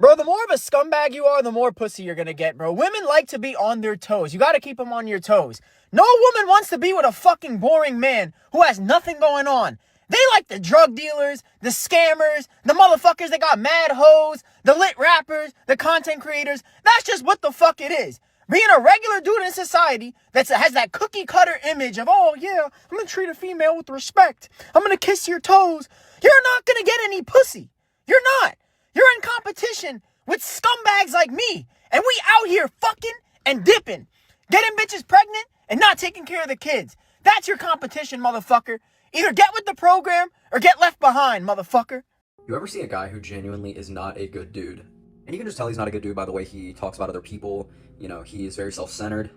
Bro, the more of a scumbag you are, the more pussy you're gonna get, bro. Women like to be on their toes. You gotta keep them on your toes. No woman wants to be with a fucking boring man who has nothing going on. They like the drug dealers, the scammers, the motherfuckers that got mad hoes, the lit rappers, the content creators. That's just what the fuck it is. Being a regular dude in society that has that cookie cutter image of, oh yeah, I'm gonna treat a female with respect. I'm gonna kiss your toes. You're not gonna get any pussy. You're not. You're in competition with scumbags like me. And we out here fucking and dipping. Getting bitches pregnant and not taking care of the kids. That's your competition, motherfucker. Either get with the program or get left behind, motherfucker. You ever see a guy who genuinely is not a good dude? And you can just tell he's not a good dude by the way he talks about other people. You know, he is very self-centered.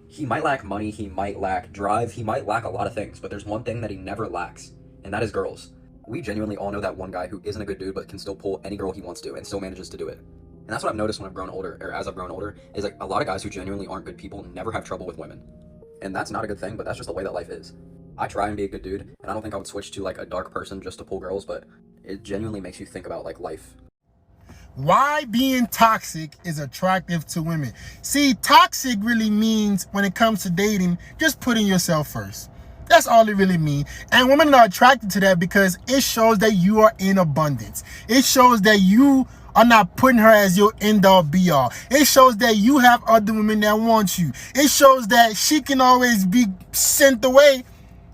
He might lack money, he might lack drive, he might lack a lot of things, but there's one thing that he never lacks, and that is girls. We genuinely all know that one guy who isn't a good dude but can still pull any girl he wants to and still manages to do it. And that's what I've noticed when I've grown older, or as I've grown older, is like a lot of guys who genuinely aren't good people never have trouble with women. And that's not a good thing, but that's just the way that life is. I try and be a good dude, and I don't think I would switch to like a dark person just to pull girls, but it genuinely makes you think about like life. Why being toxic is attractive to women. See, toxic really means, when it comes to dating, just putting yourself first. That's all it really means. And women are attracted to that because it shows that you are in abundance. It shows that you are not putting her as your end-all be-all. It shows that you have other women that want you. It shows that she can always be sent away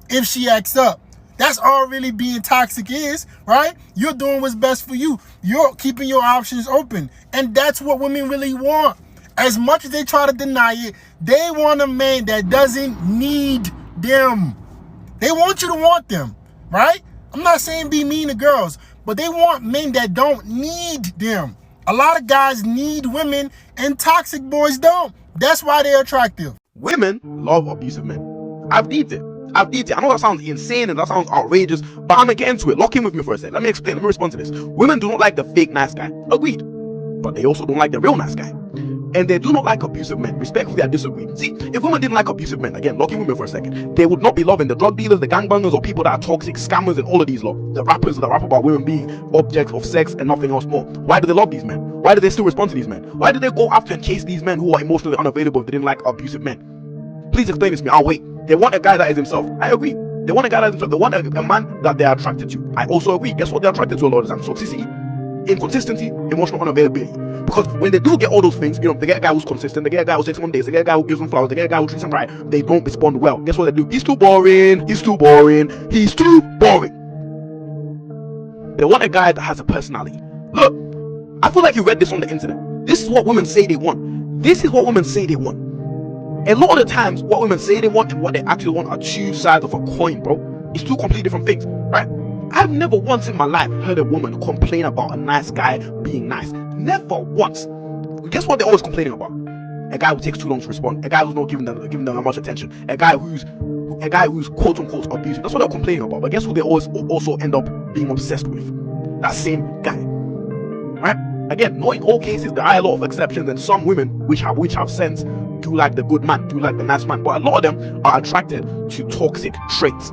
if she acts up. That's all really being toxic is, right? You're doing what's best for you. You're keeping your options open. And that's what women really want. As much as they try to deny it, they want a man that doesn't need them. They want you to want them, right? I'm not saying be mean to girls, but they want men that don't need them. A lot of guys need women and toxic boys don't. That's why they're attractive. Women love abusive men. I've deeped it. I know that sounds insane and that sounds outrageous, but I'm gonna get into it. Lock in with me for a second. Let me explain. Let me respond to this. Women do not like the fake nice guy. Agreed. But they also don't like the real nice guy. And they do not like abusive men. Respectfully, I disagree. See, if women didn't like abusive men, again, lock in with me for a second, they would not be loving the drug dealers, the gangbangers, or people that are toxic, scammers, and all of these lot. The rappers that rap about women being objects of sex and nothing else more. Why do they love these men? Why do they still respond to these men? Why do they go after and chase these men who are emotionally unavailable if they didn't like abusive men? Please explain this to me. I'll wait. They want a guy that is himself. I agree. They want a guy that is himself. They want a man that they are attracted to. I also agree. Guess what they're attracted to a lot of the time? Toxicity, inconsistency, emotional unavailability. Because when they do get all those things, you know, they get a guy who's consistent, they get a guy who takes 1 day, they get a guy who gives them flowers, they get a guy who treats them right, they don't respond well. Guess what they do? He's too boring, he's too boring, he's too boring. They want a guy that has a personality. Look, I feel like you read this on the internet. This is what women say they want. This is what women say they want. A lot of the times, what women say they want and what they actually want are two sides of a coin, bro. It's two completely different things, right? I've never once in my life heard a woman complain about a nice guy being nice. Never once. Guess what they're always complaining about? A guy who takes too long to respond. A guy who's not giving them that much attention. A guy who's quote unquote abusive. That's what they're complaining about. But guess what they always also end up being obsessed with? That same guy, right? Again, not in all cases. There are a lot of exceptions, and some women which have sense do like the good man, do like the nice man. But a lot of them are attracted to toxic traits.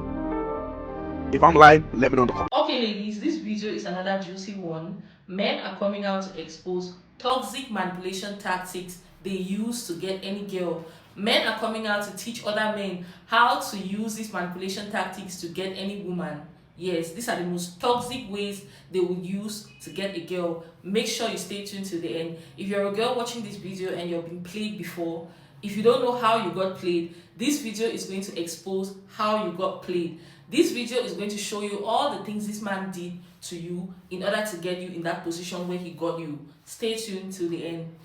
If I'm lying, let me know in the comments. Okay, ladies, this video is another juicy one. Men are coming out to expose toxic manipulation tactics they use to get any girl. Men are coming out to teach other men how to use these manipulation tactics to get any woman. Yes, these are the most toxic ways they will use to get a girl. Make sure you stay tuned to the end. If you're a girl watching this video and you've been played before, if you don't know how you got played, this video is going to expose how you got played. This video is going to show you all the things this man did to you in order to get you in that position where he got you. Stay tuned to the end.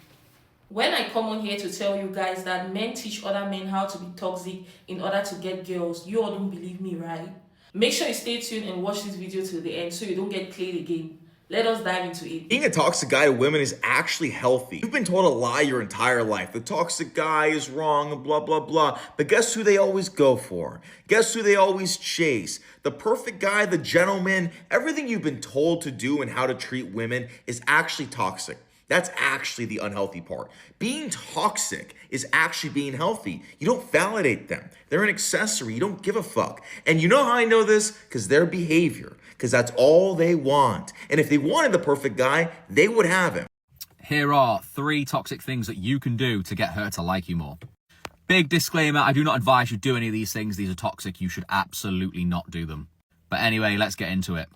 When I come on here to tell you guys that men teach other men how to be toxic in order to get girls, you all don't believe me, right? Make sure you stay tuned and watch this video till the end so you don't get played again. Let us dive into it. Being a toxic guy to women is actually healthy. You've been told a lie your entire life. The toxic guy is wrong and blah, blah, blah. But guess who they always go for? Guess who they always chase? The perfect guy, the gentleman. Everything you've been told to do and how to treat women is actually toxic. That's actually the unhealthy part. Being toxic is actually being healthy. You don't validate them. They're an accessory. You don't give a fuck. And you know how I know this? Because their behavior. Because that's all they want. And if they wanted the perfect guy, they would have him. Here are 3 toxic things that you can do to get her to like you more. Big disclaimer, I do not advise you do any of these things. These are toxic. You should absolutely not do them. But anyway, let's get into it.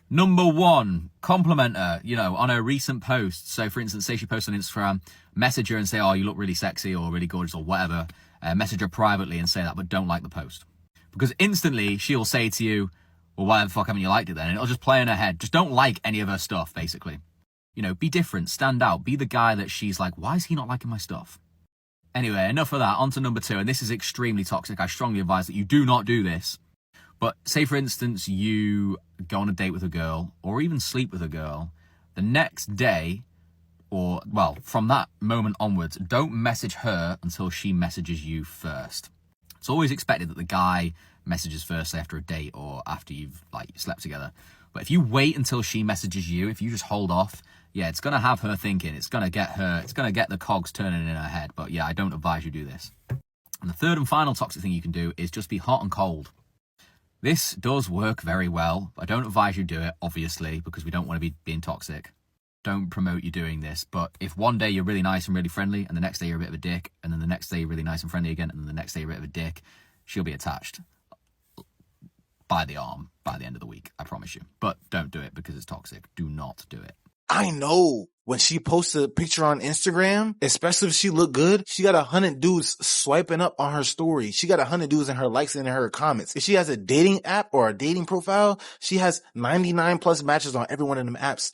Number 1, compliment her, on her recent posts. So for instance, say she posts on Instagram, message her and say, oh, you look really sexy or really gorgeous or whatever. Message her privately and say that, but don't like the post. Because instantly she'll say to you, well, why the fuck haven't you liked it then? And it'll just play in her head. Just don't like any of her stuff, basically. Be different, stand out, be the guy that she's like, why is he not liking my stuff? Anyway, enough of that. On to number 2, and this is extremely toxic. I strongly advise that you do not do this. But say, for instance, you go on a date with a girl or even sleep with a girl. The next day, or, well, from that moment onwards, don't message her until she messages you first. It's always expected that the guy messages first after a date or after you've, slept together. But if you wait until she messages you, if you just hold off, yeah, it's going to have her thinking. It's going to get the cogs turning in her head. But yeah, I don't advise you do this. And the third and final toxic thing you can do is just be hot and cold. This does work very well. I don't advise you do it, obviously, because we don't want to be being toxic. Don't promote you doing this. But if one day you're really nice and really friendly, and the next day you're a bit of a dick, and then the next day you're really nice and friendly again, and then the next day you're a bit of a dick, she'll be attached by the arm by the end of the week, I promise you. But don't do it because it's toxic. Do not do it. I know when she posts a picture on Instagram, especially if she look good, she got 100 dudes swiping up on her story. She got 100 dudes in her likes and in her comments. If she has a dating app or a dating profile, she has 99 plus matches on every one of them apps.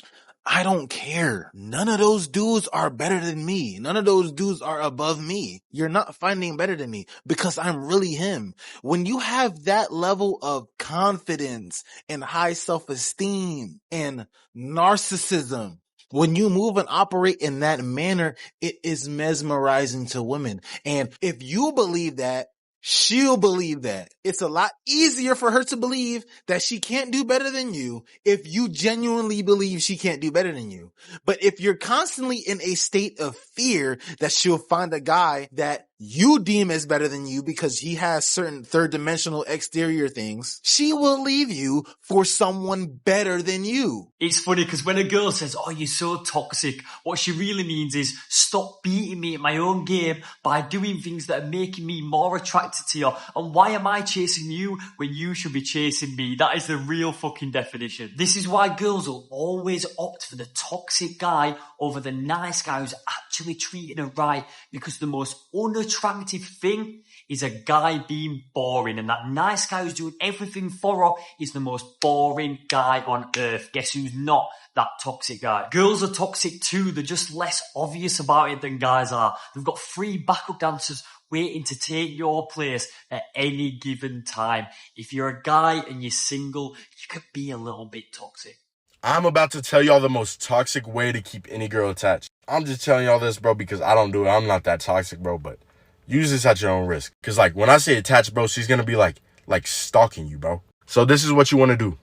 I don't care. None of those dudes are better than me. None of those dudes are above me. You're not finding better than me because I'm really him. When you have that level of confidence and high self-esteem and narcissism, when you move and operate in that manner, it is mesmerizing to women. And if you believe that, she'll believe that. It's a lot easier for her to believe that she can't do better than you if you genuinely believe she can't do better than you. But if you're constantly in a state of fear that she'll find a guy that you deem as better than you because he has certain third dimensional exterior things, she will leave you for someone better than you. It's funny because when a girl says, oh, you're so toxic, what she really means is stop beating me at my own game by doing things that are making me more attracted to you. And why am I chasing you when you should be chasing me? That is the real fucking definition. This is why girls will always opt for the toxic guy over the nice guy who's actually treating her right, because the most unattractive thing is a guy being boring, and that nice guy who's doing everything for her is the most boring guy on earth. Guess who's not that toxic guy? Girls are toxic too. They're just less obvious about it than guys are. They've got 3 backup dancers waiting to take your place at any given time. If you're a guy and you're single, you could be a little bit toxic. I'm about to tell y'all the most toxic way to keep any girl attached. I'm just telling y'all this, bro, because I don't do it. I'm not that toxic, bro, but use this at your own risk. Because, when I say attached, bro, she's going to be, like stalking you, bro. So this is what you want to do.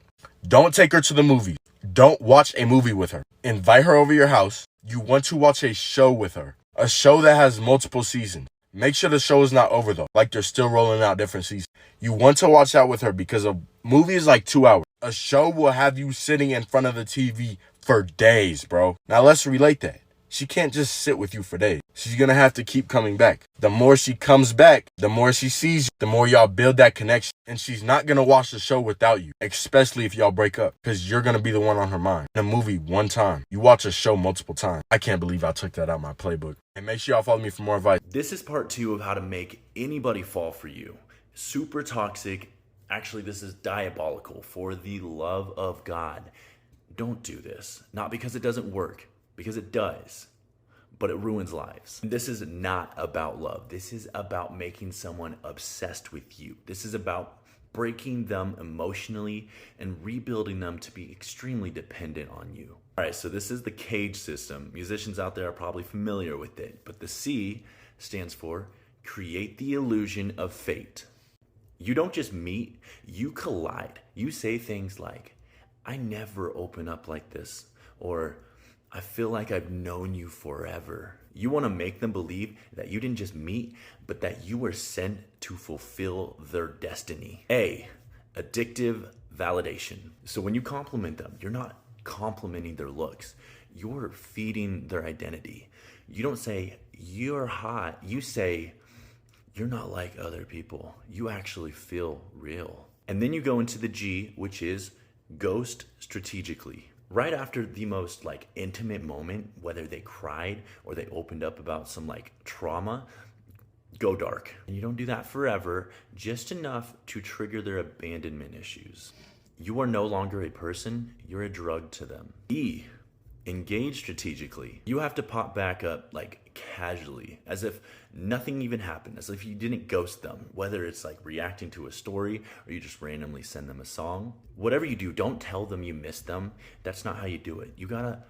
Don't take her to the movies. Don't watch a movie with her. Invite her over your house. You want to watch a show with her. A show that has multiple seasons. Make sure the show is not over, though. They're still rolling out different seasons. You want to watch that with her because a movie is 2 hours. A show will have you sitting in front of the TV for days, bro. Now, let's relate that. She can't just sit with you for days. She's going to have to keep coming back. The more she comes back, the more she sees you, the more y'all build that connection. And she's not going to watch the show without you, especially if y'all break up, because you're going to be the one on her mind. In a movie, one time. You watch a show multiple times. I can't believe I took that out of my playbook. And make sure y'all follow me for more advice. This is part 2 of how to make anybody fall for you. Super toxic. Actually, this is diabolical. For the love of God, don't do this. Not because it doesn't work, because it does, but it ruins lives. This is not about love. This is about making someone obsessed with you. This is about breaking them emotionally and rebuilding them to be extremely dependent on you. All right, so this is the cage system. Musicians out there are probably familiar with it, but the C stands for create the illusion of fate. You don't just meet, you collide. You say things like, I never open up like this, or I feel like I've known you forever. You want to make them believe that you didn't just meet, but that you were sent to fulfill their destiny. A, addictive validation. So when you compliment them, you're not complimenting their looks. you're feeding their identity. You don't say, you're hot. You say, you're not like other people. You actually feel real. And then you go into the G, which is ghost strategically. Right after the most like intimate moment, whether they cried or they opened up about some like trauma, go dark. And you don't do that forever, just enough to trigger their abandonment issues. You are no longer a person, you're a drug to them. E, engage strategically. You have to pop back up like casually, as if nothing even happened, as if you didn't ghost them, whether it's like reacting to a story or you just randomly send them a song. Whatever you do, don't tell them you miss them. That's not how you do it. You gotta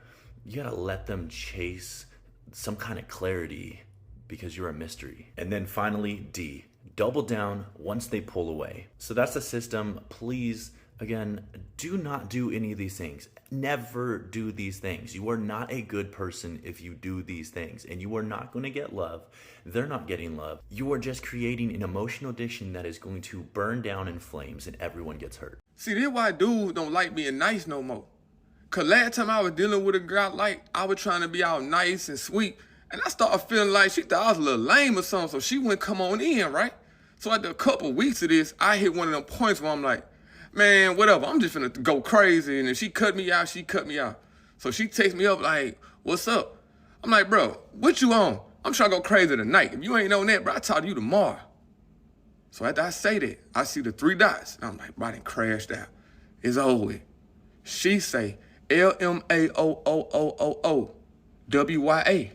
let them chase some kind of clarity because you're a mystery. And then finally, D, double down once they pull away. So that's the system. Please, again, do not do any of these things. Never do these things. You are not a good person if you do these things, and you are not going to get love. They're not getting love. You are just creating an emotional addiction that is going to burn down in flames and everyone gets hurt. See, this why dudes don't like being nice no more. Cause last time I was dealing with a girl I was trying to be all nice and sweet, and I started feeling like she thought I was a little lame or something, so she wouldn't come on in, right? So after a couple weeks of this, I hit one of them points where I'm like, man, whatever, I'm just finna go crazy, and if she cut me out, she cut me out. So she takes me up like, what's up? I'm like, bro, what you on? I'm trying to go crazy tonight. If you ain't on that, bro, I'll talk to you tomorrow. So after I say that, I see the 3 dots, and I'm like, bro, I done crashed out. It's over with. She say, LMAOOOOWYA.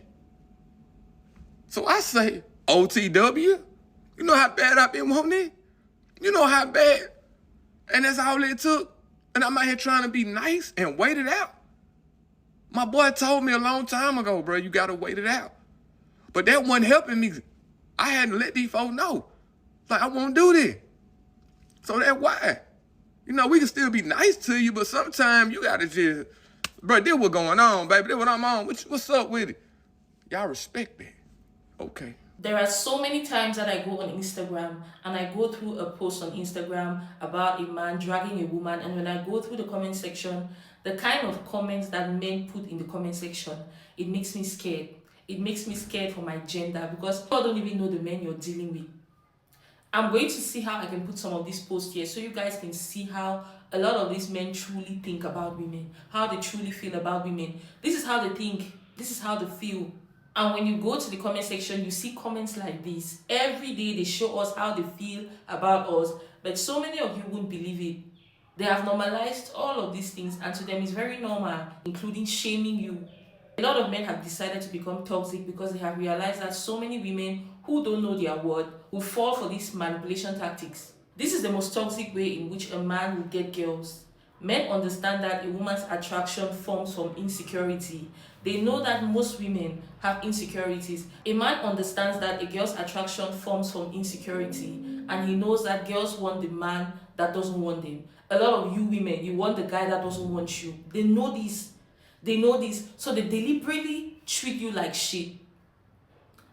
So I say, OTW? You know how bad I've been wanting it? You know how bad? And that's all it took? And I'm out here trying to be nice and wait it out? My boy told me a long time ago, bro, you gotta wait it out. But that wasn't helping me. I hadn't let these folks know. Like, I won't do this. So that's why. You know, we can still be nice to you, but sometimes you gotta just, bro, this what's going on, baby. This what I'm on. What's up with it? Y'all respect that. Okay. There are so many times that I go on Instagram and I go through a post on Instagram about a man dragging a woman, and when I go through the comment section, the kind of comments that men put in the comment section, it makes me scared. It makes me scared for my gender, because people don't even know the men you're dealing with. I'm going to see how I can put some of these posts here so you guys can see how a lot of these men truly think about women, how they truly feel about women. This is how they think. This is how they feel. And when you go to the comment section, you see comments like this. Every day they show us how they feel about us, but so many of you won't believe it. They have normalized all of these things, and to them it's very normal, including shaming you. A lot of men have decided to become toxic because they have realized that so many women who don't know their worth will fall for these manipulation tactics. This is the most toxic way in which a man will get girls. Men understand that a woman's attraction forms from insecurity. They know that most women have insecurities. A man understands that a girl's attraction forms from insecurity, and he knows that girls want the man that doesn't want them. A lot of you women, you want the guy that doesn't want you. They know this. They know this, so they deliberately treat you like shit.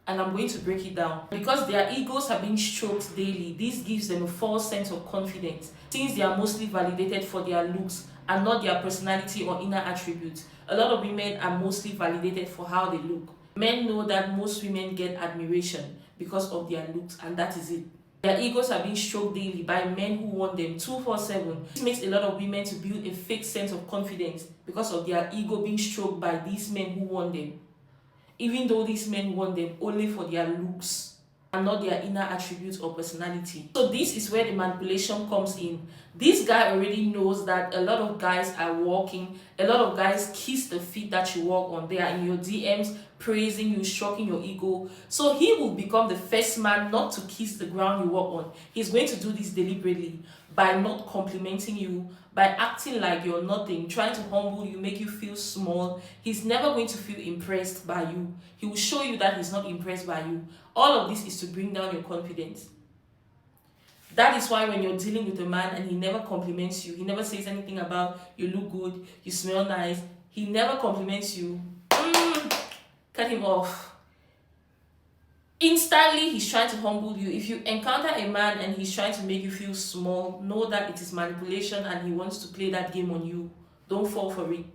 And I'm going to break it down. Because their egos have been stroked daily, this gives them a false sense of confidence, since they are mostly validated for their looks and not their personality or inner attributes. A lot of women are mostly validated for how they look. Men know that most women get admiration because of their looks, and that is it. Their egos are being stroked daily by men who want them 24/7. This makes a lot of women to build a fake sense of confidence because of their ego being stroked by these men who want them, even though these men want them only for their looks and not their inner attributes or personality. So this is where the manipulation comes in. This guy already knows that a lot of guys are walking, a lot of guys kiss the feet that you walk on. They are in your DMs, praising you, stroking your ego. So he will become the first man not to kiss the ground you walk on. He's going to do this deliberately by not complimenting you, by acting like you're nothing, trying to humble you, make you feel small. He's never going to feel impressed by you. He will show you that he's not impressed by you. All of this is to bring down your confidence. That is why when you're dealing with a man and he never compliments you, he never says anything about you look good, you smell nice, he never compliments you, cut him off. Instantly, he's trying to humble you. If you encounter a man and he's trying to make you feel small, know that it is manipulation and he wants to play that game on you. Don't fall for it.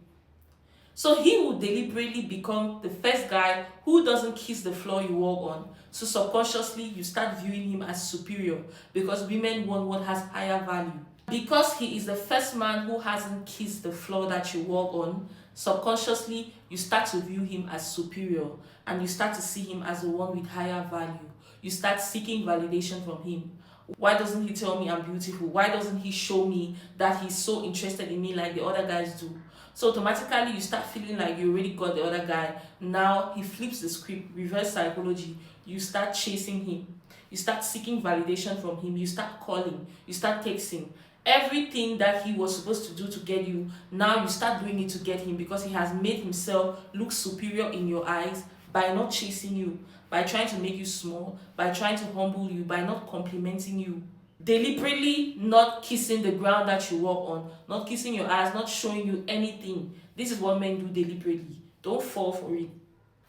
So he will deliberately become the first guy who doesn't kiss the floor you walk on. So subconsciously, you start viewing him as superior because women want what has higher value. Because he is the first man who hasn't kissed the floor that you walk on, subconsciously, you start to view him as superior and you start to see him as the one with higher value. You start seeking validation from him. Why doesn't he tell me I'm beautiful? Why doesn't he show me that he's so interested in me like the other guys do? So automatically you start feeling like you already got the other guy. Now he flips the script, reverse psychology. You start chasing him. You start seeking validation from him. You start calling. You start texting. Everything that he was supposed to do to get you, now you start doing it to get him because he has made himself look superior in your eyes by not chasing you, by trying to make you small, by trying to humble you, by not complimenting you. Deliberately not kissing the ground that you walk on, not kissing your ass, not showing you anything. This is what men do deliberately. Don't fall for it.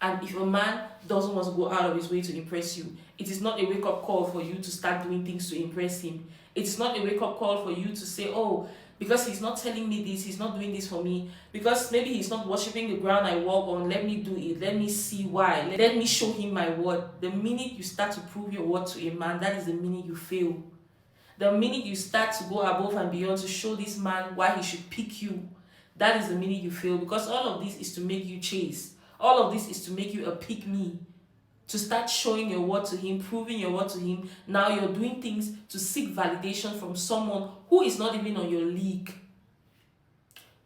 And if a man doesn't want to go out of his way to impress you, it is not a wake-up call for you to start doing things to impress him. It's not a wake-up call for you to say, oh, because he's not telling me this, he's not doing this for me, because maybe he's not worshiping the ground I walk on, let me do it, let me see why, let me show him my word. The minute you start to prove your word to a man, that is the minute you fail. The minute you start to go above and beyond to show this man why he should pick you, that is the minute you fail, because all of this is to make you chase. All of this is to make you a pick me. To start showing your word to him, proving your word to him. Now you're doing things to seek validation from someone who is not even on your league.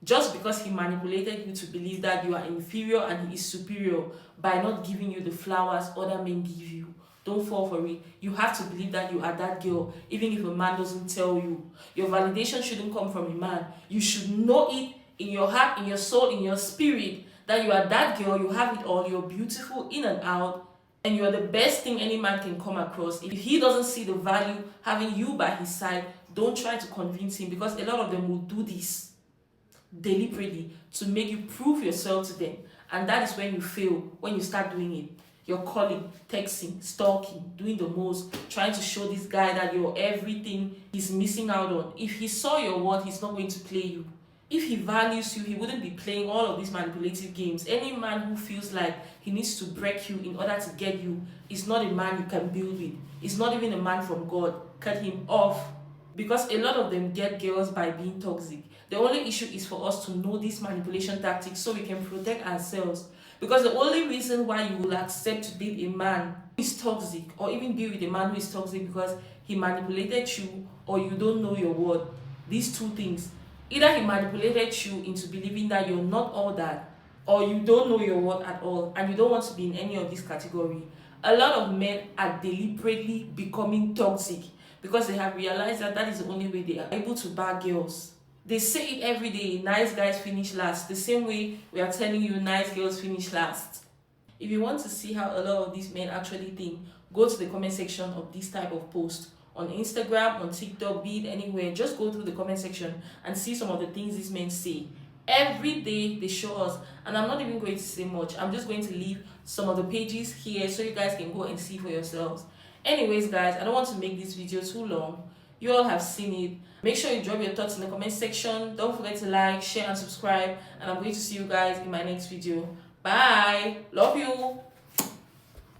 Just because he manipulated you to believe that you are inferior and he is superior by not giving you the flowers other men give you. Don't fall for it. You have to believe that you are that girl, even if a man doesn't tell you. Your validation shouldn't come from a man. You should know it in your heart, in your soul, in your spirit, that you are that girl, you have it all, you're beautiful in and out, and you're the best thing any man can come across. If he doesn't see the value having you by his side, don't try to convince him, because a lot of them will do this deliberately to make you prove yourself to them. And that is when you fail, when you start doing it. You're calling, texting, stalking, doing the most, trying to show this guy that you're everything he's missing out on. If he saw your word, he's not going to play you. If he values you, he wouldn't be playing all of these manipulative games. Any man who feels like he needs to break you in order to get you is not a man you can build with. It's not even a man from God. Cut him off. Because a lot of them get girls by being toxic. The only issue is for us to know these manipulation tactics so we can protect ourselves. Because the only reason why you will accept to date a man who is toxic, or even be with a man who is toxic because he manipulated you or you don't know your word. These two things. Either he manipulated you into believing that you're not all that, or you don't know your worth at all, and you don't want to be in any of this category. A lot of men are deliberately becoming toxic because they have realized that that is the only way they are able to bag girls. They say it every day, nice guys finish last, the same way we are telling you nice girls finish last. If you want to see how a lot of these men actually think, go to the comment section of this type of post. On Instagram, on TikTok, be it anywhere, just go through the comment section and see some of the things these men say. Every day they show us, and I'm not even going to say much. I'm just going to leave some of the pages here so you guys can go and see for yourselves. Anyways, guys, I don't want to make this video too long. You all have seen it. Make sure you drop your thoughts in the comment section. Don't forget to like, share, and subscribe. And I'm going to see you guys in my next video. Bye. Love you.